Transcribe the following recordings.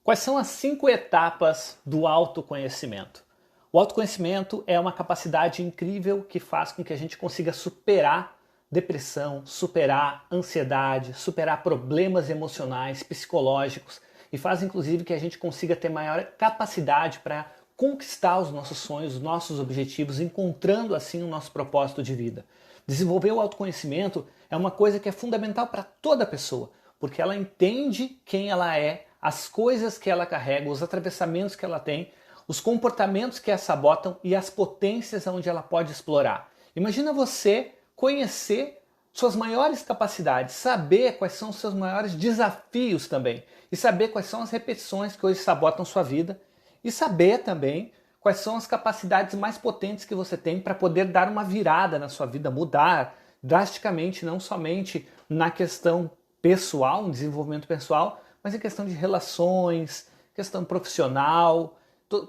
Quais são as 5 etapas do autoconhecimento? O autoconhecimento é uma capacidade incrível que faz com que a gente consiga superar depressão, superar ansiedade, superar problemas emocionais, psicológicos e faz inclusive que a gente consiga ter maior capacidade para conquistar os nossos sonhos, os nossos objetivos, encontrando assim o nosso propósito de vida. Desenvolver o autoconhecimento é uma coisa que é fundamental para toda pessoa, porque ela entende quem ela é, as coisas que ela carrega, os atravessamentos que ela tem, os comportamentos que a sabotam e as potências onde ela pode explorar. Imagina você conhecer suas maiores capacidades, saber quais são os seus maiores desafios também, e saber quais são as repetições que hoje sabotam sua vida, e saber também quais são as capacidades mais potentes que você tem para poder dar uma virada na sua vida, mudar drasticamente, não somente na questão pessoal, no desenvolvimento pessoal, mas em questão de relações, questão profissional,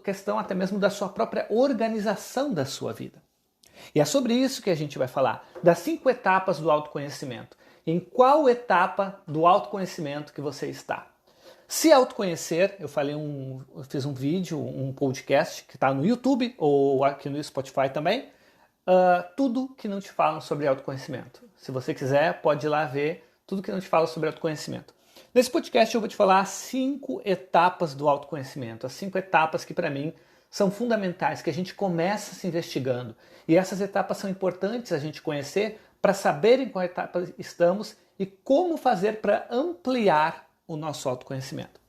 questão até mesmo da sua própria organização da sua vida. E é sobre isso que a gente vai falar, das 5 etapas do autoconhecimento. Em qual etapa do autoconhecimento que você está? Se autoconhecer, eu fiz um vídeo, um podcast que está no YouTube ou aqui no Spotify também, tudo que não te falam sobre autoconhecimento. Se você quiser, pode ir lá ver tudo que não te fala sobre autoconhecimento. Nesse podcast eu vou te falar as 5 etapas do autoconhecimento, as 5 etapas que para mim são fundamentais, que a gente começa se investigando. E essas etapas são importantes a gente conhecer para saber em qual etapa estamos e como fazer para ampliar o nosso autoconhecimento.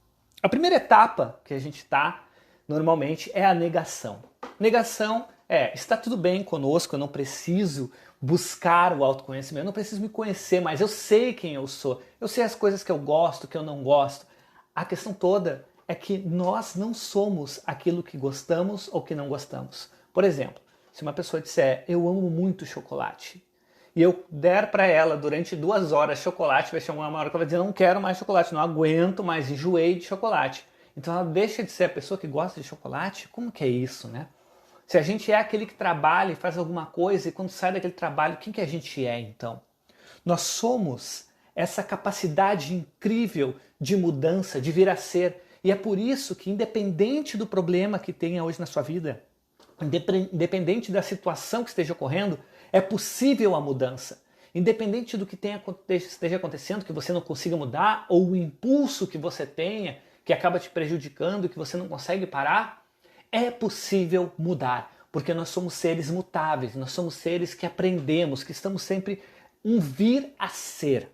A primeira etapa que a gente está normalmente é a negação. Negação está tudo bem conosco, eu não preciso buscar o autoconhecimento, eu não preciso me conhecer mais, eu sei quem eu sou, eu sei as coisas que eu gosto, que eu não gosto. A questão toda é que nós não somos aquilo que gostamos ou que não gostamos. Por exemplo, se uma pessoa disser, eu amo muito chocolate, e eu der para ela durante 2 horas chocolate, vai chegar uma hora que ela vai dizer, não quero mais chocolate, não aguento mais, enjoei de chocolate. Então ela deixa de ser a pessoa que gosta de chocolate? Como que é isso, né? Se a gente é aquele que trabalha e faz alguma coisa e quando sai daquele trabalho, quem que a gente é então? Nós somos essa capacidade incrível de mudança, de vir a ser. E é por isso que independente do problema que tenha hoje na sua vida, independente da situação que esteja ocorrendo, é possível a mudança. Independente do que esteja acontecendo, que você não consiga mudar, ou o impulso que você tenha, que acaba te prejudicando, que você não consegue parar, é possível mudar, porque nós somos seres mutáveis, nós somos seres que aprendemos, que estamos sempre um vir a ser.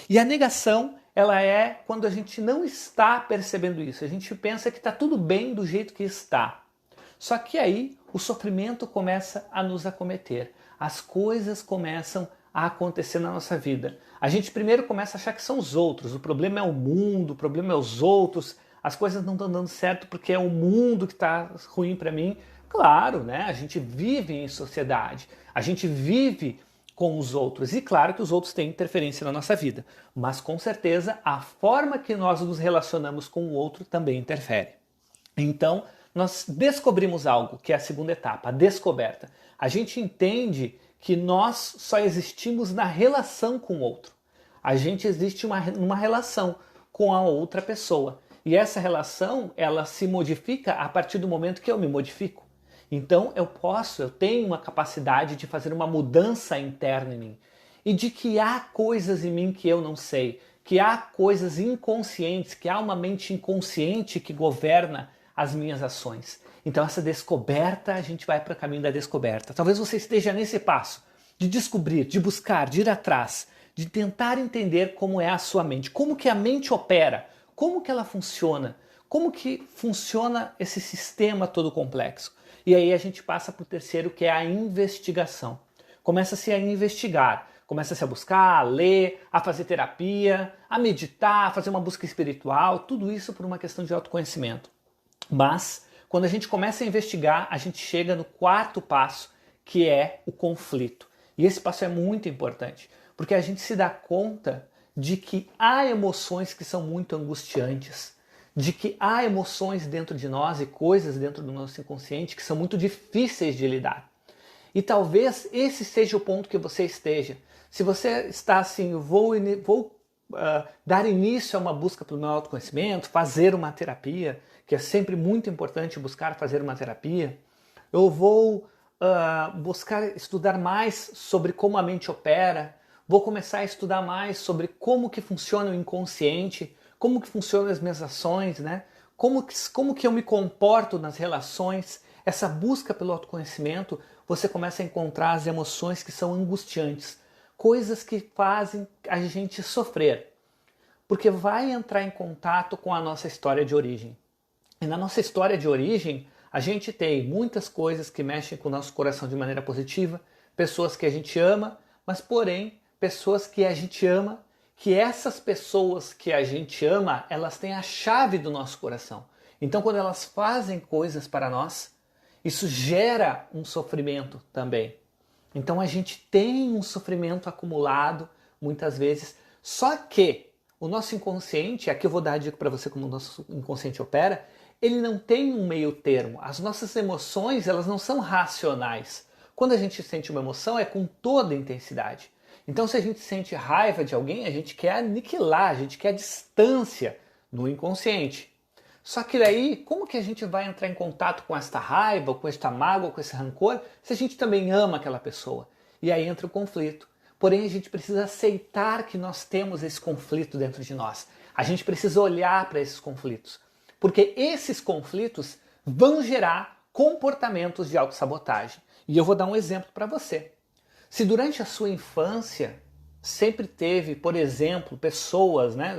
E a negação, ela é quando a gente não está percebendo isso, a gente pensa que está tudo bem do jeito que está. Só que aí o sofrimento começa a nos acometer, as coisas começam a acontecer na nossa vida. A gente primeiro começa a achar que são os outros, o problema é o mundo, o problema é os outros, as coisas não estão dando certo porque é o mundo que está ruim para mim. Claro, né? A gente vive em sociedade, a gente vive com os outros e claro que os outros têm interferência na nossa vida, mas com certeza a forma que nós nos relacionamos com o outro também interfere. Então, nós descobrimos algo, que é a segunda etapa, a descoberta. A gente entende que nós só existimos na relação com o outro. A gente existe numa relação com a outra pessoa. E essa relação, ela se modifica a partir do momento que eu me modifico. Então eu tenho uma capacidade de fazer uma mudança interna em mim. E de que há coisas em mim que eu não sei, que há coisas inconscientes, que há uma mente inconsciente que governa as minhas ações. Então essa descoberta, a gente vai para o caminho da descoberta. Talvez você esteja nesse passo de descobrir, de buscar, de ir atrás, de tentar entender como é a sua mente, como que a mente opera, como que ela funciona, como que funciona esse sistema todo complexo. E aí a gente passa para o terceiro, que é a investigação. Começa-se a investigar, começa-se a buscar, a ler, a fazer terapia, a meditar, a fazer uma busca espiritual, tudo isso por uma questão de autoconhecimento. Mas, quando a gente começa a investigar, a gente chega no 4º passo, que é o conflito. E esse passo é muito importante, porque a gente se dá conta de que há emoções que são muito angustiantes, de que há emoções dentro de nós e coisas dentro do nosso inconsciente que são muito difíceis de lidar. E talvez esse seja o ponto que você esteja. Se você está assim, vou dar início a uma busca pelo meu autoconhecimento, fazer uma terapia, que é sempre muito importante buscar fazer uma terapia. Eu vou buscar estudar mais sobre como a mente opera, vou começar a estudar mais sobre como que funciona o inconsciente, como que funcionam as minhas ações, né? Como que eu me comporto nas relações. Essa busca pelo autoconhecimento, você começa a encontrar as emoções que são angustiantes, coisas que fazem a gente sofrer, porque vai entrar em contato com a nossa história de origem. E na nossa história de origem, a gente tem muitas coisas que mexem com o nosso coração de maneira positiva, pessoas que a gente ama, mas porém, pessoas que a gente ama, que essas pessoas que a gente ama, elas têm a chave do nosso coração. Então, quando elas fazem coisas para nós, isso gera um sofrimento também. Então, a gente tem um sofrimento acumulado, muitas vezes, só que o nosso inconsciente, aqui eu vou dar a dica para você como o nosso inconsciente opera, ele não tem um meio termo. As nossas emoções, elas não são racionais. Quando a gente sente uma emoção, é com toda a intensidade. Então, se a gente sente raiva de alguém, a gente quer aniquilar, a gente quer distância no inconsciente. Só que daí, como que a gente vai entrar em contato com esta raiva, com esta mágoa, com esse rancor, se a gente também ama aquela pessoa? E aí entra o conflito. Porém, a gente precisa aceitar que nós temos esse conflito dentro de nós. A gente precisa olhar para esses conflitos. Porque esses conflitos vão gerar comportamentos de autossabotagem. E eu vou dar um exemplo para você. Se durante a sua infância sempre teve, por exemplo, pessoas, né,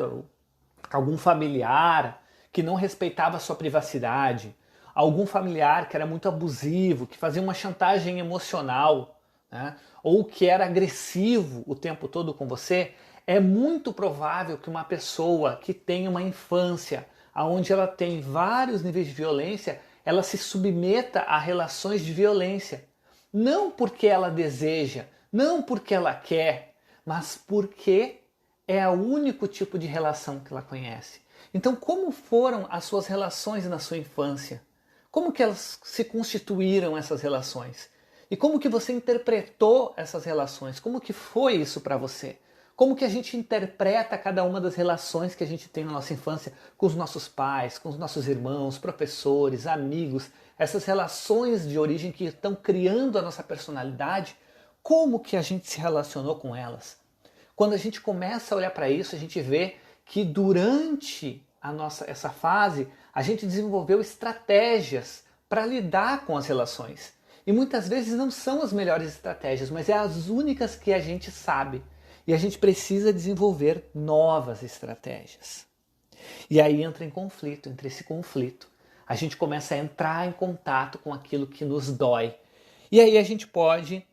algum familiar que não respeitava a sua privacidade, algum familiar que era muito abusivo, que fazia uma chantagem emocional, né, ou que era agressivo o tempo todo com você, é muito provável que uma pessoa que tenha uma infância onde ela tem vários níveis de violência, ela se submeta a relações de violência. Não porque ela deseja, não porque ela quer, mas porque é o único tipo de relação que ela conhece. Então, como foram as suas relações na sua infância? Como que elas se constituíram, essas relações? E como que você interpretou essas relações? Como que foi isso para você? Como que a gente interpreta cada uma das relações que a gente tem na nossa infância com os nossos pais, com os nossos irmãos, professores, amigos, essas relações de origem que estão criando a nossa personalidade, como que a gente se relacionou com elas? Quando a gente começa a olhar para isso, a gente vê que durante essa fase, a gente desenvolveu estratégias para lidar com as relações. E muitas vezes não são as melhores estratégias, mas é as únicas que a gente sabe. E a gente precisa desenvolver novas estratégias. E aí entra em conflito, entre esse conflito, a gente começa a entrar em contato com aquilo que nos dói. E aí a gente pode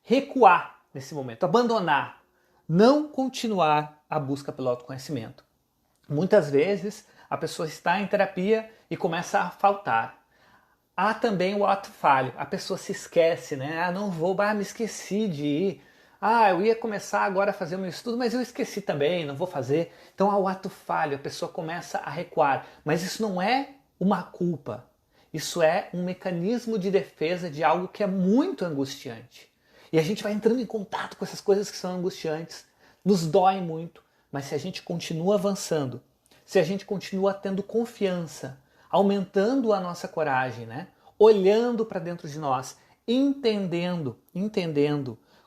recuar nesse momento, abandonar, não continuar a busca pelo autoconhecimento. Muitas vezes a pessoa está em terapia e começa a faltar. Há também o ato falho, a pessoa se esquece, né? Não vou, me esqueci de ir. Eu ia começar agora a fazer o meu estudo, mas eu esqueci também, não vou fazer. Então há o ato falho, a pessoa começa a recuar. Mas isso não é uma culpa. Isso é um mecanismo de defesa de algo que é muito angustiante. E a gente vai entrando em contato com essas coisas que são angustiantes. Nos dói muito, mas se a gente continua avançando, se a gente continua tendo confiança, aumentando a nossa coragem, né? Olhando para dentro de nós, entendendo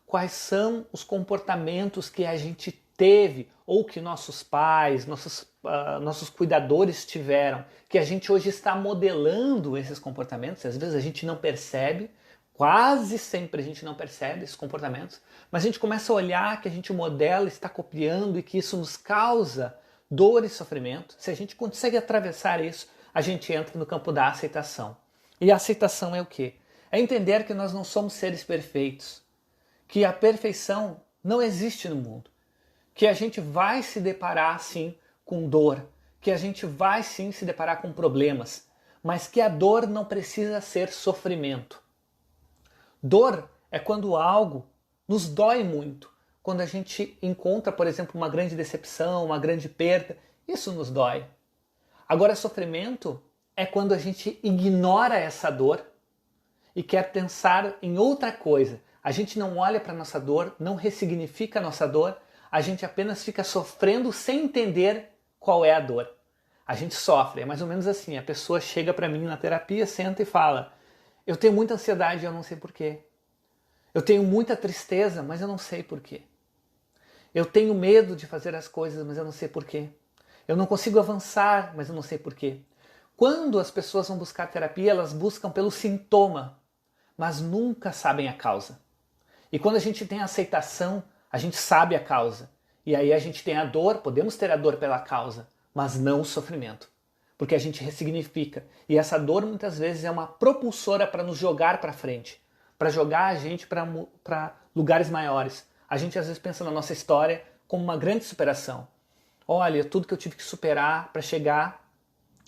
quais são os comportamentos que a gente teve ou que nossos pais, nossos cuidadores tiveram, que a gente hoje está modelando esses comportamentos. Às vezes a gente não percebe, quase sempre a gente não percebe esses comportamentos, mas a gente começa a olhar que a gente modela, está copiando e que isso nos causa dor e sofrimento. Se a gente consegue atravessar isso, a gente entra no campo da aceitação. E a aceitação é o quê? É entender que nós não somos seres perfeitos, que a perfeição não existe no mundo, que a gente vai se deparar sim com dor, que a gente vai sim se deparar com problemas, mas que a dor não precisa ser sofrimento. Dor é quando algo nos dói muito, quando a gente encontra, por exemplo, uma grande decepção, uma grande perda, isso nos dói. Agora, sofrimento é quando a gente ignora essa dor e quer pensar em outra coisa. A gente não olha para a nossa dor, não ressignifica a nossa dor, a gente apenas fica sofrendo sem entender qual é a dor. A gente sofre, é mais ou menos assim, a pessoa chega para mim na terapia, senta e fala: eu tenho muita ansiedade e eu não sei porquê. Eu tenho muita tristeza, mas eu não sei porquê. Eu tenho medo de fazer as coisas, mas eu não sei porquê. Eu não consigo avançar, mas eu não sei porquê. Quando as pessoas vão buscar terapia, elas buscam pelo sintoma, mas nunca sabem a causa. E quando a gente tem a aceitação, a gente sabe a causa. E aí a gente tem a dor, podemos ter a dor pela causa, mas não o sofrimento. Porque a gente ressignifica. E essa dor muitas vezes é uma propulsora para nos jogar para frente, para jogar a gente para lugares maiores. A gente às vezes pensa na nossa história como uma grande superação. Olha, tudo que eu tive que superar para chegar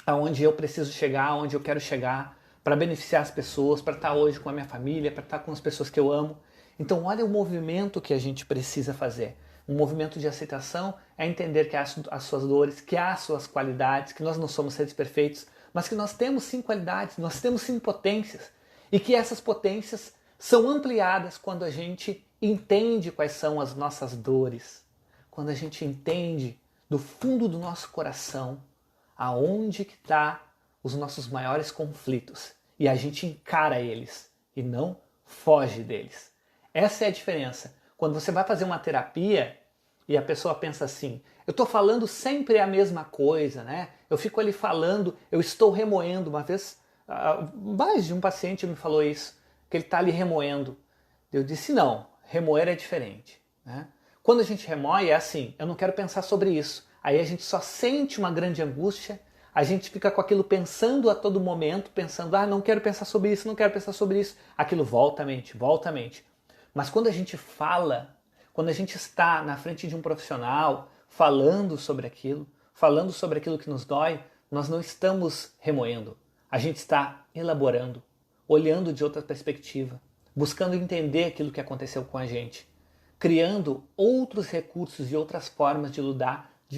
aonde eu preciso chegar, aonde eu quero chegar, para beneficiar as pessoas, para estar hoje com a minha família, para estar com as pessoas que eu amo. Então olha o movimento que a gente precisa fazer. Um movimento de aceitação é entender que há as suas dores, que há as suas qualidades, que nós não somos seres perfeitos, mas que nós temos sim qualidades, nós temos sim potências. E que essas potências são ampliadas quando a gente entende quais são as nossas dores. Quando a gente entende do fundo do nosso coração aonde que está os nossos maiores conflitos. E a gente encara eles e não foge deles. Essa é a diferença. Quando você vai fazer uma terapia e a pessoa pensa assim: eu estou falando sempre a mesma coisa, né? Eu fico ali falando, eu estou remoendo. Uma vez, mais de um paciente me falou isso, que ele está ali remoendo. Eu disse: não, remoer é diferente, né? Quando a gente remoe é assim: eu não quero pensar sobre isso. Aí a gente só sente uma grande angústia, a gente fica com aquilo pensando a todo momento, pensando: não quero pensar sobre isso, não quero pensar sobre isso. Aquilo volta à mente, volta à mente. Mas quando a gente fala, quando a gente está na frente de um profissional falando sobre aquilo que nos dói, nós não estamos remoendo. A gente está elaborando, olhando de outra perspectiva, buscando entender aquilo que aconteceu com a gente, criando outros recursos e outras formas de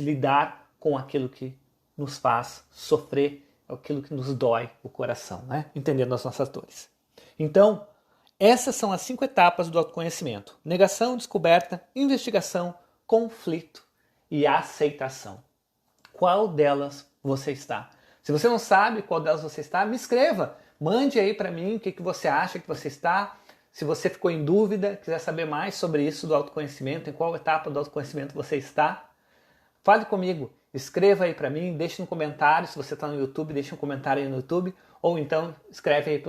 lidar com aquilo que nos faz sofrer, aquilo que nos dói o coração, né? Entendendo as nossas dores. Então, essas são as 5 etapas do autoconhecimento: negação, descoberta, investigação, conflito e aceitação. Qual delas você está? Se você não sabe qual delas você está, me escreva. Mande aí para mim o que você acha que você está. Se você ficou em dúvida, quiser saber mais sobre isso do autoconhecimento, em qual etapa do autoconhecimento você está, fale comigo. Escreva aí para mim, deixe no comentário. Se você está no YouTube, deixe um comentário aí no YouTube. Ou então escreve aí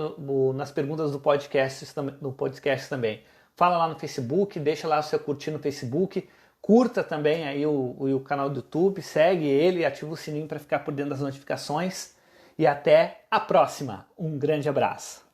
nas perguntas do podcast também. Fala lá no Facebook, deixa lá o seu curtir no Facebook. Curta também aí o canal do YouTube, segue ele, ativa o sininho para ficar por dentro das notificações. E até a próxima. Um grande abraço.